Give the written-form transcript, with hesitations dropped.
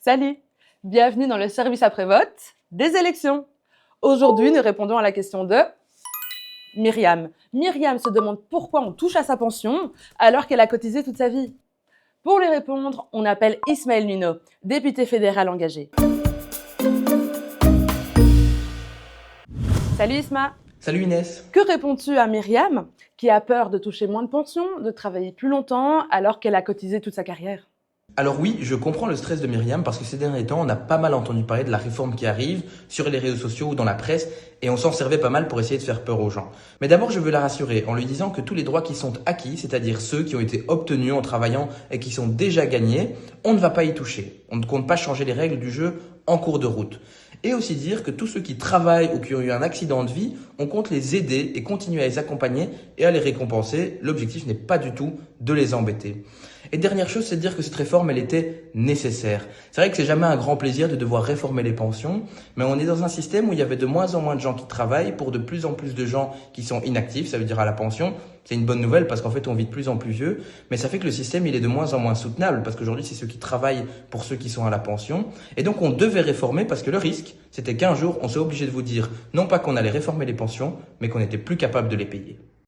Salut, bienvenue dans le service après-vote des élections. Aujourd'hui, nous répondons à la question de Myriam. Myriam se demande pourquoi on touche à sa pension alors qu'elle a cotisé toute sa vie. Pour lui répondre, on appelle Ismaël Nuno, député fédéral engagé. Salut Isma. Salut Inès. Que réponds-tu à Myriam qui a peur de toucher moins de pension, de travailler plus longtemps alors qu'elle a cotisé toute sa carrière? Alors oui, je comprends le stress de Myriam parce que ces derniers temps, on a pas mal entendu parler de la réforme qui arrive sur les réseaux sociaux ou dans la presse et on s'en servait pas mal pour essayer de faire peur aux gens. Mais d'abord, je veux la rassurer en lui disant que tous les droits qui sont acquis, c'est-à-dire ceux qui ont été obtenus en travaillant et qui sont déjà gagnés, on ne va pas y toucher. On ne compte pas changer les règles du jeu en cours de route. Et aussi dire que tous ceux qui travaillent ou qui ont eu un accident de vie, on compte les aider et continuer à les accompagner et à les récompenser. L'objectif n'est pas du tout de les embêter. Et dernière chose, c'est de dire que cette réforme, elle était nécessaire. C'est vrai que c'est jamais un grand plaisir de devoir réformer les pensions, mais on est dans un système où il y avait de moins en moins de gens qui travaillent pour de plus en plus de gens qui sont inactifs, ça veut dire à la pension. C'est une bonne nouvelle parce qu'en fait, on vit de plus en plus vieux, mais ça fait que le système, il est de moins en moins soutenable parce qu'aujourd'hui, c'est ceux qui travaillent pour ceux qui sont à la pension. Et donc, on devait réformer parce que le risque, c'était qu'un jour, on soit obligé de vous dire, non pas qu'on allait réformer les pensions, mais qu'on n'était plus capable de les payer.